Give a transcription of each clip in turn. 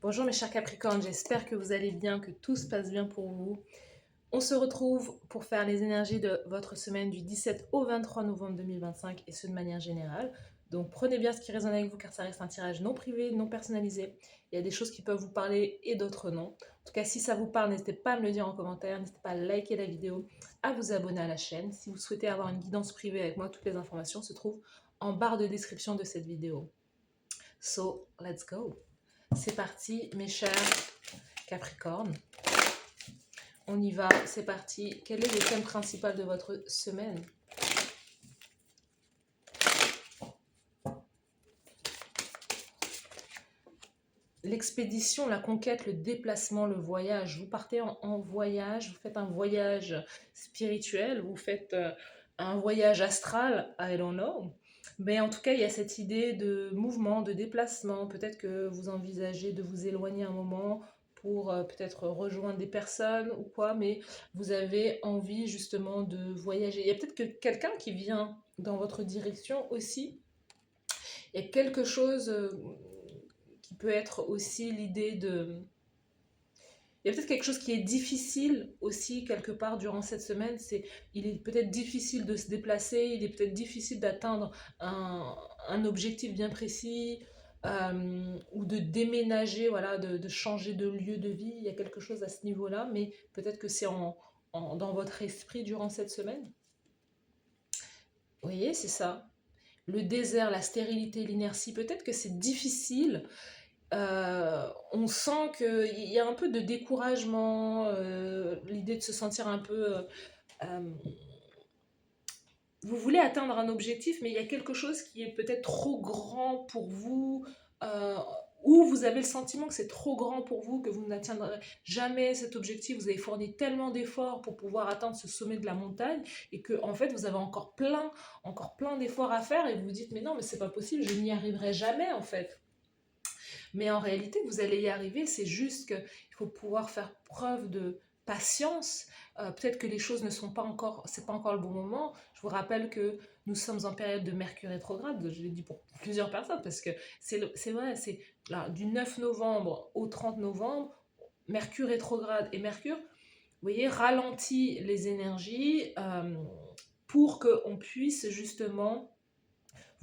Bonjour mes chers Capricornes, j'espère que vous allez bien, que tout se passe bien pour vous. On se retrouve pour faire les énergies de votre semaine du 17 au 23 novembre 2025 et ce de manière générale. Donc prenez bien ce qui résonne avec vous car ça reste un tirage non privé, non personnalisé. Il y a des choses qui peuvent vous parler et d'autres non. En tout cas, si ça vous parle, n'hésitez pas à me le dire en commentaire, n'hésitez pas à liker la vidéo, à vous abonner à la chaîne. Si vous souhaitez avoir une guidance privée avec moi, toutes les informations se trouvent en barre de description de cette vidéo. So, let's go! C'est parti, mes chers Capricorne. On y va, c'est parti. Quel est le thème principal de votre semaine? L'expédition, la conquête, le déplacement, le voyage. Vous partez en voyage, vous faites un voyage spirituel, vous faites un voyage astral, I don't know. Mais en tout cas, il y a cette idée de mouvement, de déplacement. Peut-être que vous envisagez de vous éloigner un moment pour peut-être rejoindre des personnes ou quoi, mais vous avez envie justement de voyager. Il y a peut-être que quelqu'un qui vient dans votre direction aussi. Il y a quelque chose qui peut être aussi l'idée de... Il y a peut-être quelque chose qui est difficile aussi quelque part durant cette semaine. Il est peut-être difficile de se déplacer, il est peut-être difficile d'atteindre un objectif bien précis ou de déménager, voilà, de changer de lieu de vie. Il y a quelque chose à ce niveau-là, mais peut-être que c'est dans votre esprit durant cette semaine. Vous voyez, c'est ça. Le désert, la stérilité, l'inertie, peut-être que c'est difficile. On sent qu'il y a un peu de découragement, l'idée de se sentir un peu... vous voulez atteindre un objectif, mais il y a quelque chose qui est peut-être trop grand pour vous, euh, ou vous avez le sentiment que c'est trop grand pour vous, que vous n'atteindrez jamais cet objectif, vous avez fourni tellement d'efforts pour pouvoir atteindre ce sommet de la montagne, et que en fait vous avez encore plein d'efforts à faire, et vous vous dites mais non, mais c'est pas possible, je n'y arriverai jamais en fait. Mais en réalité, vous allez y arriver. C'est juste qu'il faut pouvoir faire preuve de patience. Peut-être que les choses ne sont pas encore, c'est pas encore le bon moment. Je vous rappelle que nous sommes en période de Mercure rétrograde. Je l'ai dit pour plusieurs personnes parce que c'est vrai, c'est là, du 9 novembre au 30 novembre, Mercure rétrograde et Mercure, vous voyez, ralentit les énergies pour qu'on puisse justement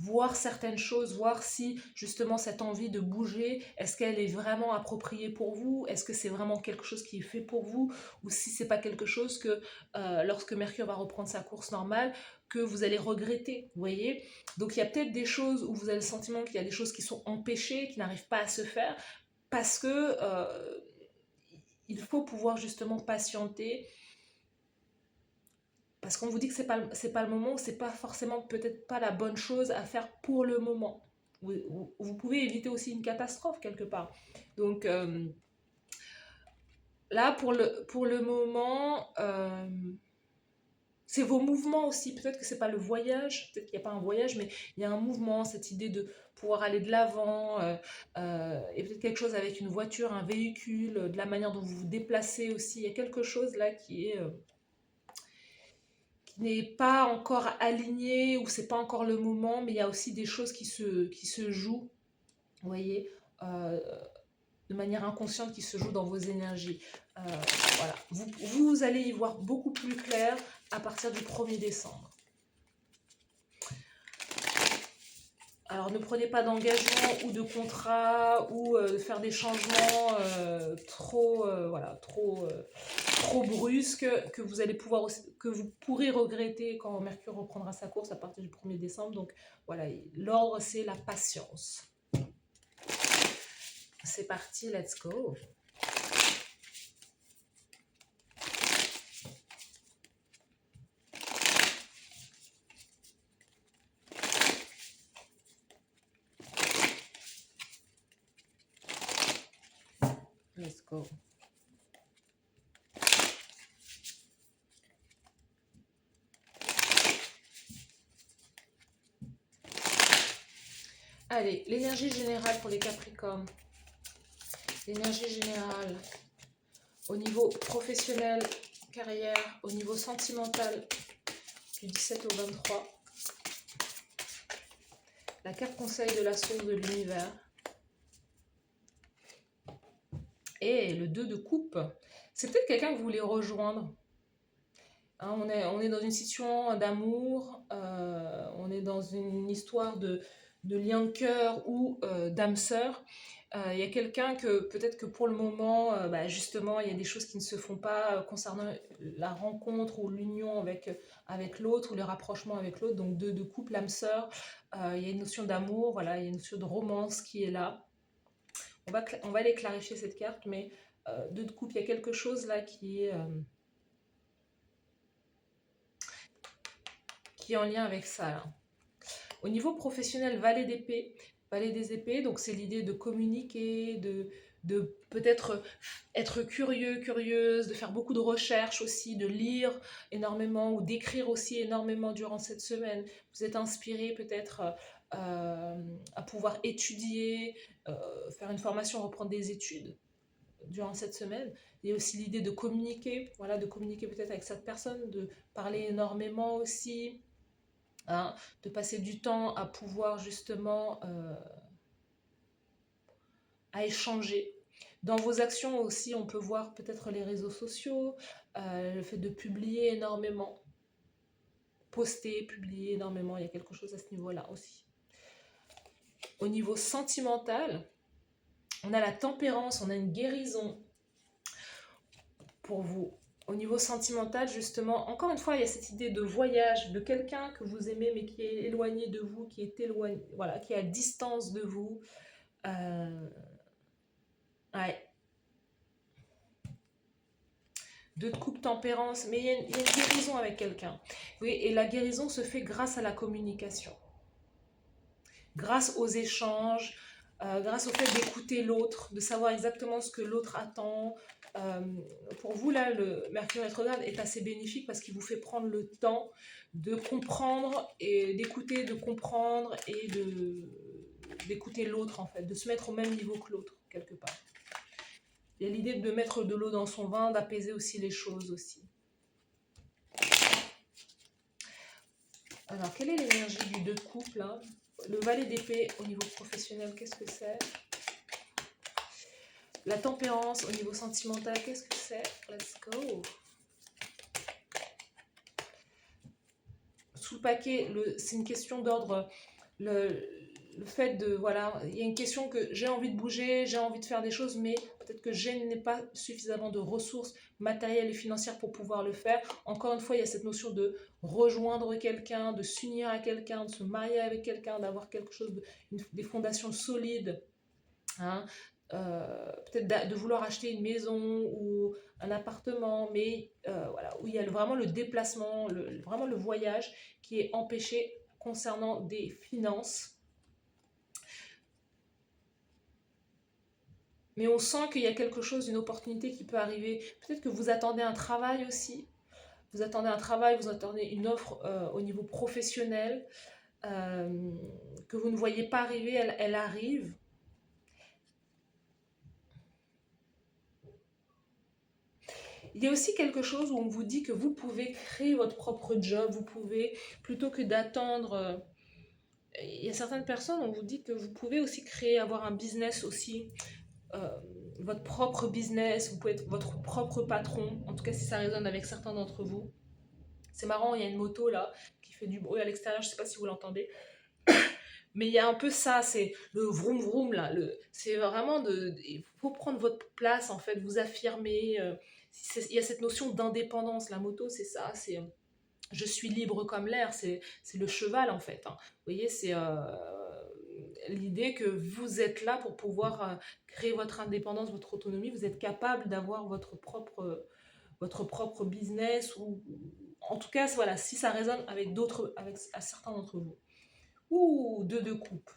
voir certaines choses, voir si justement cette envie de bouger, est-ce qu'elle est vraiment appropriée pour vous, est-ce que c'est vraiment quelque chose qui est fait pour vous, ou si c'est pas quelque chose que lorsque Mercure va reprendre sa course normale, que vous allez regretter, vous voyez. Donc il y a peut-être des choses où vous avez le sentiment qu'il y a des choses qui sont empêchées, qui n'arrivent pas à se faire, parce que il faut pouvoir justement patienter, parce qu'on vous dit que c'est pas le moment, c'est pas forcément peut-être pas la bonne chose à faire pour le moment. Vous pouvez éviter aussi une catastrophe quelque part. Donc là, pour le moment, c'est vos mouvements aussi. Peut-être que c'est pas le voyage, peut-être qu'il n'y a pas un voyage, mais il y a un mouvement, cette idée de pouvoir aller de l'avant, et peut-être quelque chose avec une voiture, un véhicule, de la manière dont vous vous déplacez aussi. Il y a quelque chose là qui n'est pas encore aligné ou c'est pas encore le moment, mais il y a aussi des choses qui se jouent, vous voyez, euh, de manière inconsciente qui se jouent dans vos énergies. Euh, voilà, vous allez y voir beaucoup plus clair à partir du 1er décembre. Alors ne prenez pas d'engagement ou de contrat ou de faire des changements trop brusques que vous allez pouvoir aussi, que vous pourrez regretter quand Mercure reprendra sa course à partir du 1er décembre. Donc voilà, l'ordre c'est la patience. C'est parti, let's go. Let's go. Allez, l'énergie générale pour les Capricornes. L'énergie générale au niveau professionnel, carrière, au niveau sentimental du 17 au 23. La carte conseil de la source de l'univers. Et le 2 de coupe, c'est peut-être quelqu'un que vous voulez rejoindre. Hein, on est dans une situation d'amour, on est dans une histoire de lien de cœur ou d'âme sœur. Il y a quelqu'un que peut-être que pour le moment, bah, justement, il y a des choses qui ne se font pas concernant la rencontre ou l'union avec l'autre ou le rapprochement avec l'autre. Donc de couple, âme sœur, il y a une notion d'amour, voilà, il y a une notion de romance qui est là. On va aller clarifier cette carte, mais de couple, il y a quelque chose là qui est en lien avec ça, là. Au niveau professionnel, valet d'épée, valet des épées, donc c'est l'idée de communiquer, de peut-être être curieux, curieuse, de faire beaucoup de recherches aussi, de lire énormément ou d'écrire aussi énormément durant cette semaine. Vous êtes inspiré peut-être à pouvoir étudier, faire une formation, reprendre des études durant cette semaine. Il y a aussi l'idée de communiquer, voilà, de communiquer peut-être avec cette personne, de parler énormément aussi, hein, de passer du temps à pouvoir justement à échanger. Dans vos actions aussi, on peut voir peut-être les réseaux sociaux, le fait de publier énormément, poster, publier énormément, il y a quelque chose à ce niveau-là aussi. Au niveau sentimental, on a la tempérance, on a une guérison pour vous. Au niveau sentimental, justement, encore une fois, il y a cette idée de voyage, de quelqu'un que vous aimez mais qui est éloigné de vous, qui est éloigné, voilà, qui est à distance de vous. Ouais. De coupe tempérance, mais il y a une guérison avec quelqu'un. Oui, et la guérison se fait grâce à la communication, grâce aux échanges, grâce au fait d'écouter l'autre, de savoir exactement ce que l'autre attend. Euh, pour vous, là, le Mercure rétrograde est assez bénéfique parce qu'il vous fait prendre le temps de comprendre et d'écouter, de comprendre et d'écouter l'autre, en fait, de se mettre au même niveau que l'autre, quelque part. Il y a l'idée de mettre de l'eau dans son vin, d'apaiser aussi les choses aussi. Alors, quelle est l'énergie du 2 de coupe, là? Le valet d'épée au niveau professionnel, qu'est-ce que c'est? La tempérance au niveau sentimental, qu'est-ce que c'est? Let's go. Sous le paquet, c'est une question d'ordre. Le fait de, voilà, il y a une question que j'ai envie de bouger, j'ai envie de faire des choses, mais peut-être que je n'ai pas suffisamment de ressources matérielles et financières pour pouvoir le faire. Encore une fois, il y a cette notion de rejoindre quelqu'un, de s'unir à quelqu'un, de se marier avec quelqu'un, d'avoir quelque chose, des fondations solides, hein. Peut-être de vouloir acheter une maison ou un appartement, mais voilà, où il y a vraiment le déplacement, vraiment le voyage qui est empêché concernant des finances. Mais on sent qu'il y a quelque chose, une opportunité qui peut arriver. Peut-être que vous attendez un travail aussi. Vous attendez un travail, vous attendez une offre au niveau professionnel que vous ne voyez pas arriver, elle arrive. Il y a aussi quelque chose où on vous dit que vous pouvez créer votre propre job, vous pouvez, plutôt que d'attendre, il y a certaines personnes, on vous dit que vous pouvez aussi créer, avoir un business aussi, euh, votre propre business, vous pouvez être votre propre patron, en tout cas si ça résonne avec certains d'entre vous. C'est marrant, il y a une moto là qui fait du bruit à l'extérieur, je ne sais pas si vous l'entendez. Mais il y a un peu ça, c'est le vroom vroom là. C'est vraiment il faut prendre votre place en fait, vous affirmer. Il y a cette notion d'indépendance. La moto, c'est ça, c'est je suis libre comme l'air, c'est le cheval en fait, hein. Vous voyez, c'est l'idée que vous êtes là pour pouvoir créer votre indépendance, votre autonomie. Vous êtes capable d'avoir votre propre business ou en tout cas, voilà, si ça résonne avec d'autres, avec à certains d'entre vous. Ouh, 2 de coupe.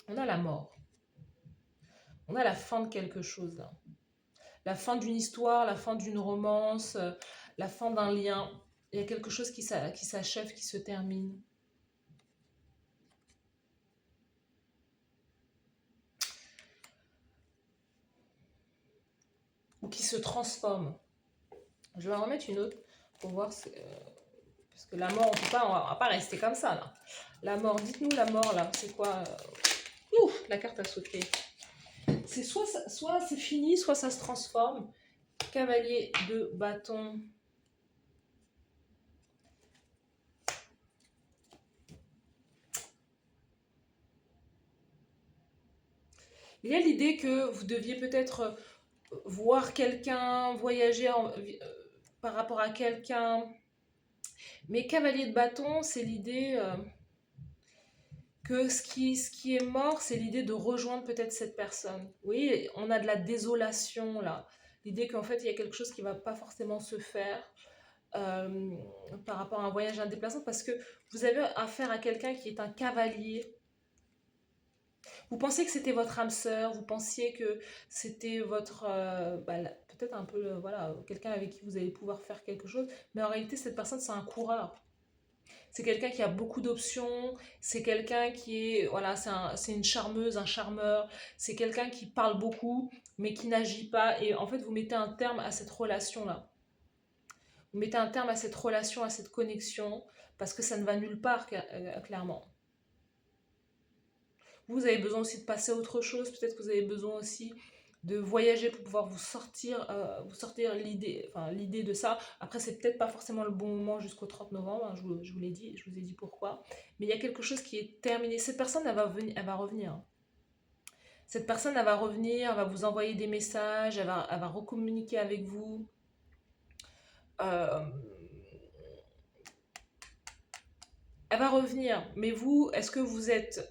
On a la mort. On a la fin de quelque chose là. La fin d'une histoire, la fin d'une romance, la fin d'un lien. Il y a quelque chose qui s'achève, qui se termine. Ou qui se transforme. Je vais en remettre une autre pour voir. Parce que la mort, on va pas rester comme ça là. La mort, dites-nous la mort là, c'est quoi? Ouh, la carte a sauté. C'est soit c'est fini, soit ça se transforme. Cavalier de bâton. Il y a l'idée que vous deviez peut-être voir quelqu'un, voyager par rapport à quelqu'un. Mais cavalier de bâton, c'est l'idée que ce qui est mort, c'est l'idée de rejoindre peut-être cette personne. Oui, on a de la désolation là. L'idée qu'en fait, il y a quelque chose qui ne va pas forcément se faire euh, par rapport à un voyage, un déplacement, parce que vous avez affaire à quelqu'un qui est un cavalier. Vous pensiez que c'était votre âme sœur, vous pensiez que c'était votre, peut-être un peu, voilà, quelqu'un avec qui vous allez pouvoir faire quelque chose, mais en réalité, cette personne, c'est un coureur. C'est quelqu'un qui a beaucoup d'options, c'est quelqu'un qui est, voilà, c'est une charmeuse, un charmeur, c'est quelqu'un qui parle beaucoup, mais qui n'agit pas, et en fait, vous mettez un terme à cette relation-là. Vous mettez un terme à cette relation, à cette connexion, parce que ça ne va nulle part, clairement. Vous avez besoin aussi de passer à autre chose. Peut-être que vous avez besoin aussi de voyager pour pouvoir vous sortir l'idée, enfin, l'idée de ça. Après, c'est peut-être pas forcément le bon moment jusqu'au 30 novembre, hein, je vous l'ai dit, je vous ai dit pourquoi. Mais il y a quelque chose qui est terminé. Cette personne, elle va revenir. Cette personne, elle va revenir, elle va vous envoyer des messages, elle va recommuniquer avec vous. Euh, Elle va revenir, mais vous, est-ce que vous êtes,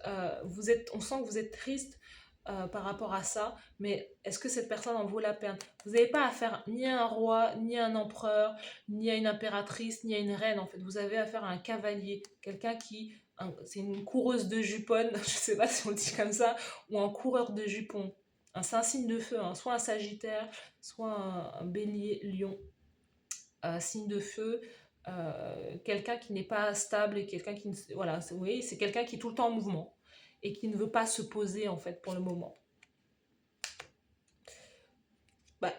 on sent que vous êtes triste par rapport à ça, mais est-ce que cette personne en vaut la peine? Vous n'avez pas affaire ni à un roi, ni à un empereur, ni à une impératrice, ni à une reine, en fait. Vous avez affaire à un cavalier, quelqu'un qui, c'est une coureuse de jupons, je ne sais pas si on le dit comme ça, ou un coureur de jupons. C'est un signe de feu, hein, soit un sagittaire, soit un bélier, lion, signe de feu, quelqu'un qui n'est pas stable et quelqu'un qui voilà, vous voyez, c'est quelqu'un qui est tout le temps en mouvement et qui ne veut pas se poser en fait pour le moment.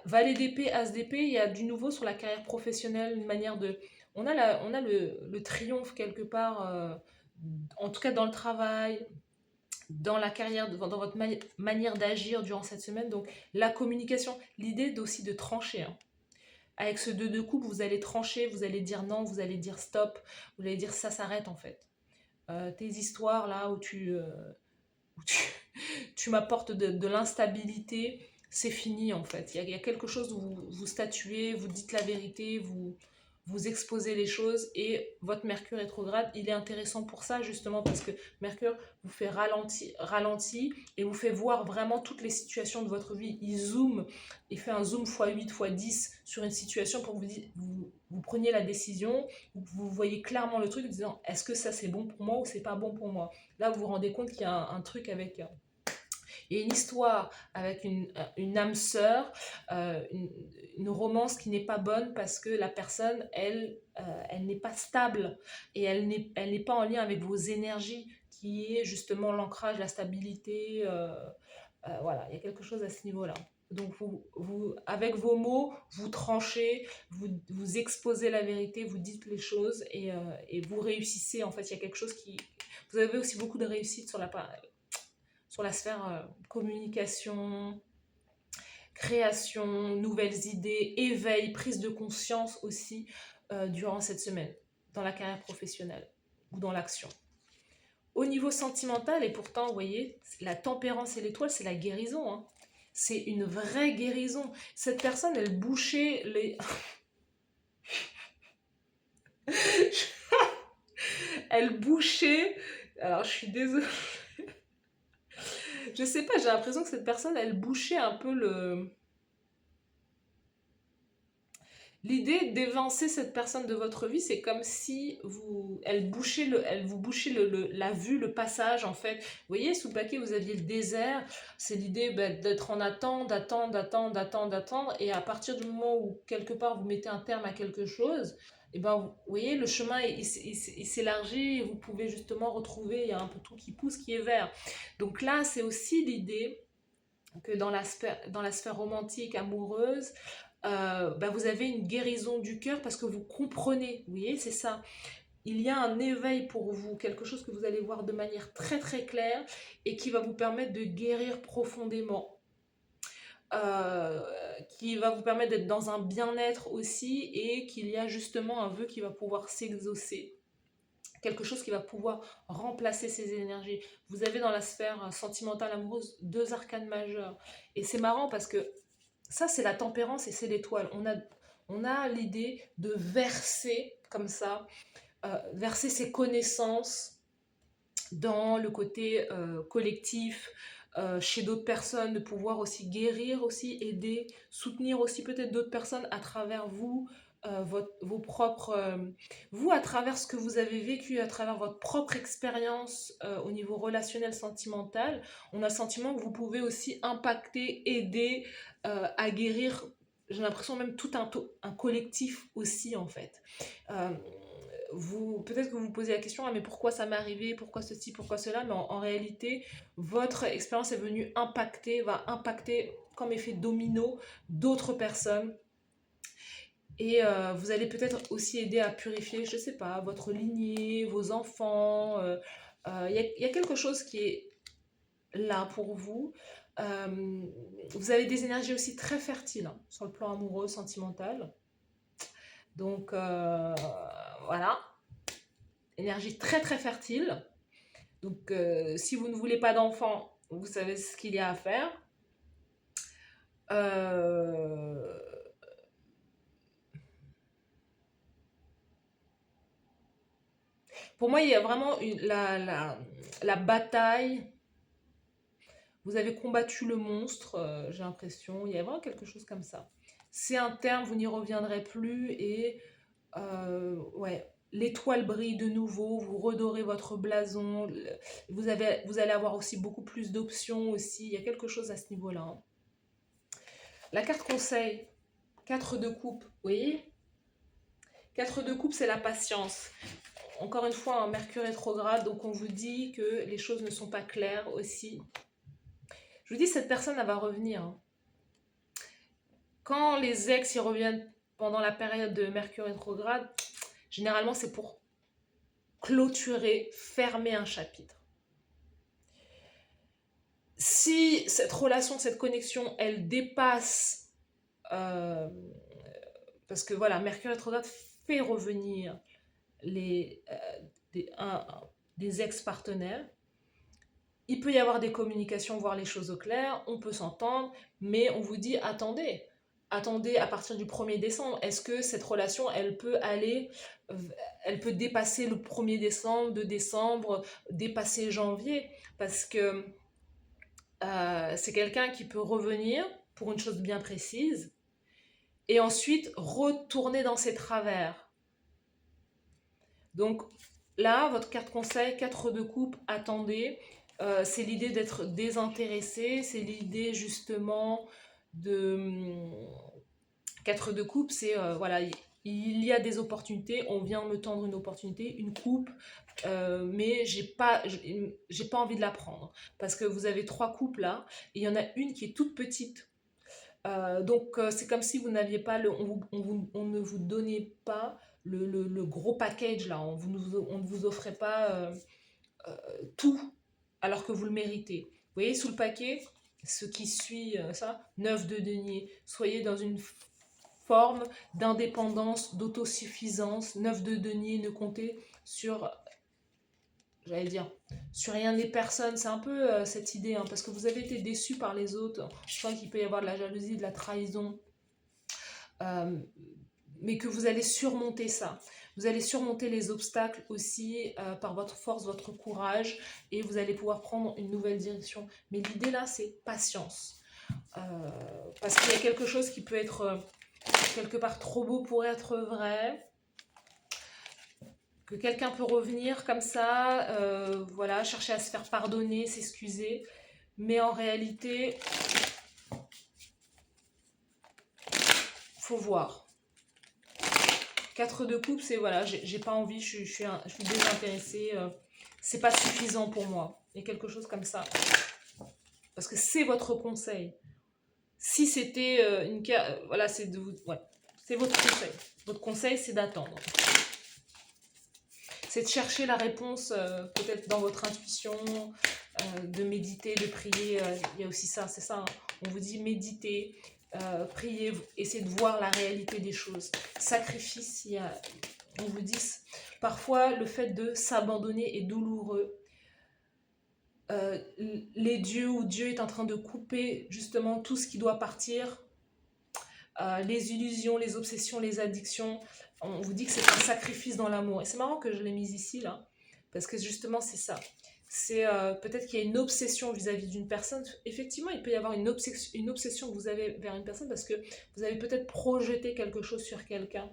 Valet d'épée, as d'épée, il y a du nouveau sur la carrière professionnelle, une manière de on a le triomphe quelque part en tout cas dans le travail, dans la carrière, dans votre manière d'agir durant cette semaine. Donc la communication, l'idée aussi de trancher, hein. Avec ce 2 de coupe, vous allez trancher, vous allez dire non, vous allez dire stop, vous allez dire ça s'arrête en fait. Tes histoires là où tu, tu m'apportes de l'instabilité, c'est fini en fait. Il y a quelque chose où vous statuez, vous dites la vérité, vous exposez les choses et votre Mercure rétrograde, il est intéressant pour ça justement parce que Mercure vous fait ralenti et vous fait voir vraiment toutes les situations de votre vie. Il zoome, il fait un zoom x8, x10 sur une situation pour que vous preniez la décision, vous voyez clairement le truc en disant est-ce que ça c'est bon pour moi ou c'est pas bon pour moi. Là vous vous rendez compte qu'il y a un truc avec et une histoire avec une âme sœur, une romance qui n'est pas bonne parce que la personne, elle n'est pas stable et elle n'est pas en lien avec vos énergies qui est justement l'ancrage, la stabilité. Voilà, il y a quelque chose à ce niveau-là. Donc, avec vos mots, vous tranchez, vous exposez la vérité, vous dites les choses et vous réussissez. En fait, il y a quelque chose qui... Vous avez aussi beaucoup de réussite sur la sphère communication, création, nouvelles idées, éveil, prise de conscience aussi durant cette semaine, dans la carrière professionnelle ou dans l'action. Au niveau sentimental, et pourtant, vous voyez, la tempérance et l'étoile, c'est la guérison, hein. C'est une vraie guérison. Cette personne, elle bouchait les... elle bouchait... Alors, je suis désolée. Je sais pas, j'ai l'impression que cette personne, elle bouchait un peu le... L'idée d'évincer cette personne de votre vie, c'est comme si elle vous bouchait la vue, le passage en fait. Vous voyez, sous le paquet, vous aviez le désert. C'est l'idée d'être en attente, d'attendre. Et à partir du moment où quelque part vous mettez un terme à quelque chose, et ben vous voyez, le chemin il s'élargit et vous pouvez justement retrouver, il y a un peu tout qui pousse, qui est vert. Donc là, c'est aussi l'idée que dans la sphère romantique, amoureuse, vous avez une guérison du cœur parce que vous comprenez, vous voyez, c'est ça. Il y a un éveil pour vous, quelque chose que vous allez voir de manière très très claire et qui va vous permettre de guérir profondément. euh, qui va vous permettre d'être dans un bien-être aussi et qu'il y a justement un vœu qui va pouvoir s'exaucer. Quelque chose qui va pouvoir remplacer ces énergies. Vous avez dans la sphère sentimentale amoureuse 2 arcanes majeurs. Et c'est marrant parce que ça, c'est la tempérance et c'est l'étoile. On a l'idée de verser comme ça, verser ses connaissances dans le côté collectif, chez d'autres personnes, de pouvoir aussi guérir, aussi aider, soutenir aussi peut-être d'autres personnes à travers vous, vos propres... vous, à travers ce que vous avez vécu, à travers votre propre expérience au niveau relationnel, sentimental, on a le sentiment que vous pouvez aussi impacter, aider à guérir, j'ai l'impression même tout un collectif aussi en fait. Euh, Peut-être que vous vous posez la question, ah, mais pourquoi ça m'est arrivé, pourquoi ceci, pourquoi cela, mais en réalité, votre expérience est venue impacter, va impacter comme effet domino d'autres personnes. Et vous allez peut-être aussi aider à purifier, je ne sais pas, votre lignée, vos enfants. Il y a quelque chose qui est là pour vous. Vous avez des énergies aussi très fertiles hein, sur le plan amoureux, sentimental. Donc voilà, énergie très très fertile. Donc si vous ne voulez pas d'enfant, vous savez ce qu'il y a à faire. Euh, Pour moi, il y a vraiment la bataille. Vous avez combattu le monstre, j'ai l'impression. Il y a vraiment quelque chose comme ça. C'est un terme, vous n'y reviendrez plus. Et ouais, l'étoile brille de nouveau. Vous redorez votre blason. Vous allez avoir aussi beaucoup plus d'options aussi. Il y a quelque chose à ce niveau-là. Hein. La carte conseil, 4 de coupe. Oui, 4 de coupe, c'est la patience. Encore une fois, un Mercure rétrograde, donc on vous dit que les choses ne sont pas claires aussi. Je vous dis, cette personne, elle va revenir. Hein. Quand les ex y reviennent pendant la période de Mercure rétrograde, généralement, c'est pour clôturer, fermer un chapitre. Si cette relation, cette connexion, elle dépasse... parce que voilà, Mercure rétrograde fait revenir des ex-partenaires. Il peut y avoir des communications, voir les choses au clair, on peut s'entendre, mais on vous dit attendez à partir du 1er décembre. Est-ce que cette relation, elle peut dépasser le 1er décembre, 2 décembre, dépasser janvier? Parce que c'est quelqu'un qui peut revenir pour une chose bien précise et ensuite retourner dans ses travers. Donc là, votre carte conseil, 4 de coupe, attendez. C'est l'idée d'être désintéressé, c'est l'idée justement de 4 de coupe, c'est voilà, il y a des opportunités, on vient me tendre une opportunité, une coupe, mais j'ai pas envie de la prendre parce que vous avez 3 coupes là, et il y en a une qui est toute petite. Donc c'est comme si vous n'aviez pas on ne vous donnait pas le gros package là, on ne vous offrait pas tout alors que vous le méritez. Vous voyez sous le paquet, ce qui suit ça, 9 de denier. Soyez dans une forme d'indépendance, d'autosuffisance. 9 de denier, ne comptez sur, j'allais dire, sur rien et personne. C'est un peu cette idée, hein, parce que vous avez été déçu par les autres. Je sens qu'il peut y avoir de la jalousie, de la trahison. Mais que vous allez surmonter ça. Vous allez surmonter les obstacles aussi par votre force, votre courage, et vous allez pouvoir prendre une nouvelle direction. Mais l'idée là, c'est patience. Parce qu'il y a quelque chose qui peut être quelque part trop beau pour être vrai, que quelqu'un peut revenir comme ça, voilà, chercher à se faire pardonner, s'excuser, mais en réalité, faut voir. 4 de coupe, c'est voilà, j'ai pas envie, je suis désintéressée, c'est pas suffisant pour moi. Il y a quelque chose comme ça. Parce que c'est votre conseil. Si c'était une carte, voilà, c'est c'est votre conseil. Votre conseil, c'est d'attendre. C'est de chercher la réponse peut-être dans votre intuition, de méditer, de prier. Il y a aussi ça, c'est ça. Hein. On vous dit méditez, priez, essayez de voir la réalité des choses. Sacrifice, on vous dit, parfois le fait de s'abandonner est douloureux. Les dieux ou Dieu est en train de couper justement tout ce qui doit partir, les illusions, les obsessions, les addictions. On vous dit que c'est un sacrifice dans l'amour. Et c'est marrant que je l'ai mise ici, là, parce que justement, c'est ça. C'est peut-être qu'il y a une obsession vis-à-vis d'une personne. Effectivement, il peut y avoir une obsession que vous avez vers une personne parce que vous avez peut-être projeté quelque chose sur quelqu'un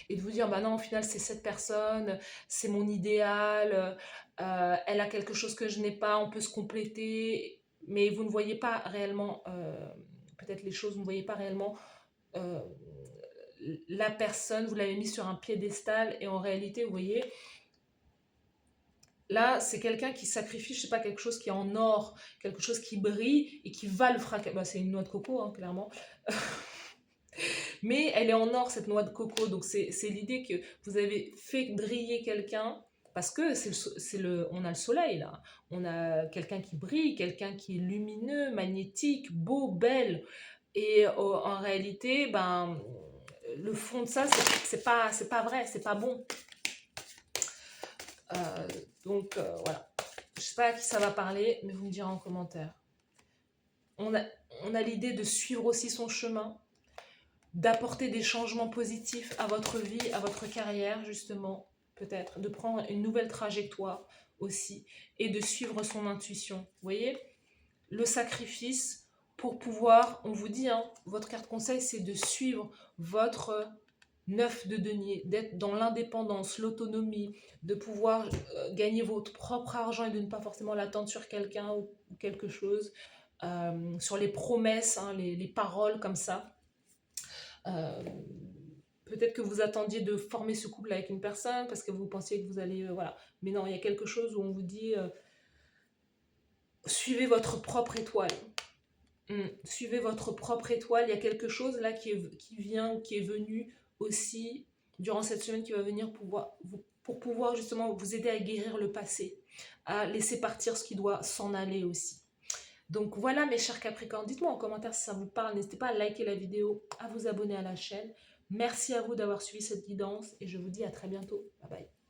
et de vous dire, bah non, au final, c'est cette personne, c'est mon idéal, elle a quelque chose que je n'ai pas, on peut se compléter, mais vous ne voyez pas réellement, peut-être les choses, vous ne voyez pas réellement euh, la personne, vous l'avez mis sur un piédestal et en réalité, vous voyez, là, c'est quelqu'un qui sacrifie, je sais pas, quelque chose qui est en or, quelque chose qui brille et qui va le fracasser. Bah, c'est une noix de coco, hein, clairement. Mais elle est en or, cette noix de coco. Donc, c'est l'idée que vous avez fait briller quelqu'un. Parce que on a le soleil là, on a quelqu'un qui brille, quelqu'un qui est lumineux, magnétique, beau, belle. Et en réalité, ben, le fond de ça, c'est pas vrai, c'est pas bon. Euh, voilà. Je sais pas à qui ça va parler, mais vous me direz en commentaire. On a l'idée de suivre aussi son chemin, d'apporter des changements positifs à votre vie, à votre carrière, justement, peut-être, de prendre une nouvelle trajectoire aussi, et de suivre son intuition. Vous voyez, le sacrifice pour pouvoir, on vous dit, hein, votre carte conseil, c'est de suivre votre 9 de denier, d'être dans l'indépendance, l'autonomie, de pouvoir gagner votre propre argent et de ne pas forcément l'attendre sur quelqu'un ou quelque chose, sur les promesses, hein, les paroles comme ça. Peut-être que vous attendiez de former ce couple avec une personne parce que vous pensiez que vous allez... voilà. Mais non, il y a quelque chose où on vous dit suivez votre propre étoile. Suivez votre propre étoile. Il y a quelque chose là qui vient ou qui est venu aussi durant cette semaine qui va venir pour pouvoir justement vous aider à guérir le passé, à laisser partir ce qui doit s'en aller aussi. Donc voilà mes chers Capricornes, dites-moi en commentaire si ça vous parle, n'hésitez pas à liker la vidéo, à vous abonner à la chaîne. Merci à vous d'avoir suivi cette guidance et je vous dis à très bientôt. Bye bye.